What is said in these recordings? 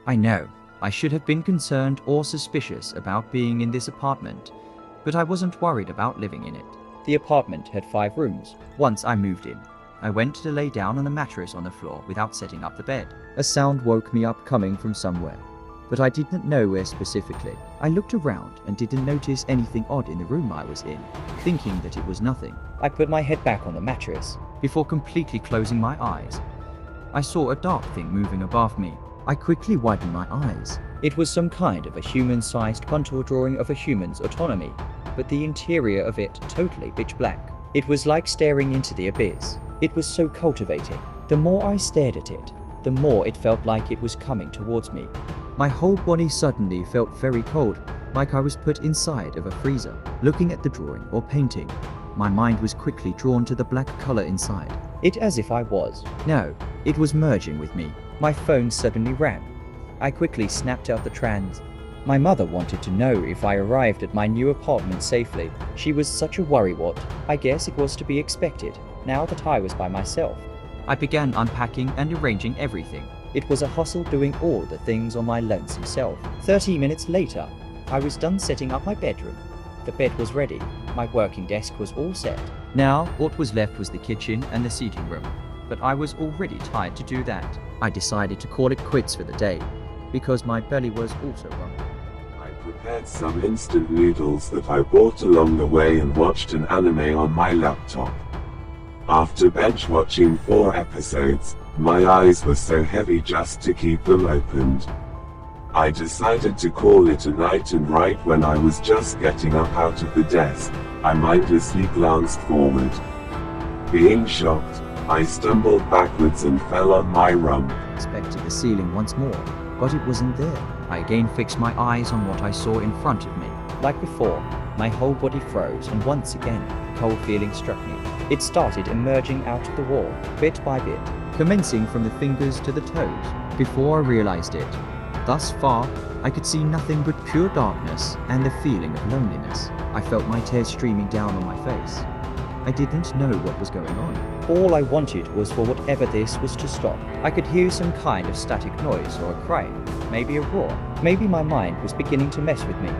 I know, I should have been concerned or suspicious about being in this apartment, but I wasn't worried about living in it. The apartment had 5 rooms. Once I moved in, I went to lay down on a mattress on the floor without setting up the bed. A sound woke me up coming from somewhere, but I didn't know where specifically. I looked around and didn't notice anything odd in the room I was in, thinking that it was nothing. I put my head back on the mattress. Before completely closing my eyes, I saw a dark thing moving above me. I quickly widened my eyes. It was some kind of a human-sized contour drawing of a human's autonomy, but the interior of it totally pitch black. It was like staring into the abyss. It was so cultivating. The more I stared at it, the more it felt like it was coming towards me. My whole body suddenly felt very cold, like I was put inside of a freezer. Looking at the drawing or painting, my mind was quickly drawn to the black color inside. It as if I was. No, it was merging with me. My phone suddenly rang. I quickly snapped out the trans. My mother wanted to know if I arrived at my new apartment safely. She was such a worrywart. I guess it was to be expected, now that I was by myself. I began unpacking and arranging everything. It was a hustle doing all the things on my lonesome self. 30 minutes later, I was done setting up my bedroom. The bed was ready. My working desk was all set. Now, what was left was the kitchen and the seating room, but I was already tired to do that. I decided to call it quits for the day, because my belly was also grumbling. I prepared some instant noodles that I bought along the way and watched an anime on my laptop. After binge watching 4 episodes, my eyes were so heavy just to keep them opened. I decided to call it a night, and right when I was just getting up out of the desk, I mindlessly glanced forward. Being shocked, I stumbled backwards and fell on my rump. I inspected the ceiling once more, but it wasn't there. I again fixed my eyes on what I saw in front of me. Like before, my whole body froze, and once again, a cold feeling struck me. It started emerging out of the wall, bit by bit, commencing from the fingers to the toes. Before I realized it, thus far, I could see nothing but pure darkness and the feeling of loneliness. I felt my tears streaming down on my face. I didn't know what was going on. All I wanted was for whatever this was to stop. I could hear some kind of static noise or a cry, maybe a roar. Maybe my mind was beginning to mess with me.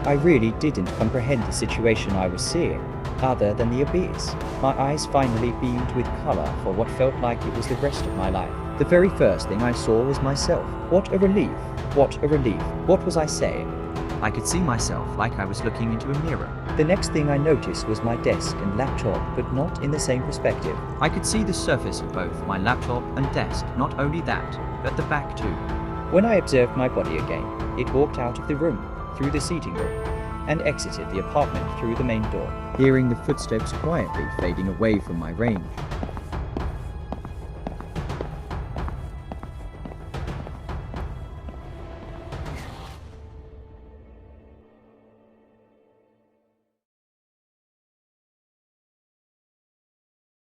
I really didn't comprehend the situation I was seeing, other than the abyss. My eyes finally beamed with color for what felt like it was the rest of my life. The very first thing I saw was myself. What a relief. What a relief. What was I saying? I could see myself like I was looking into a mirror. The next thing I noticed was my desk and laptop, but not in the same perspective. I could see the surface of both my laptop and desk, not only that, but the back too. When I observed my body again, it walked out of the room, through the seating room, and exited the apartment through the main door. Hearing the footsteps quietly fading away from my range,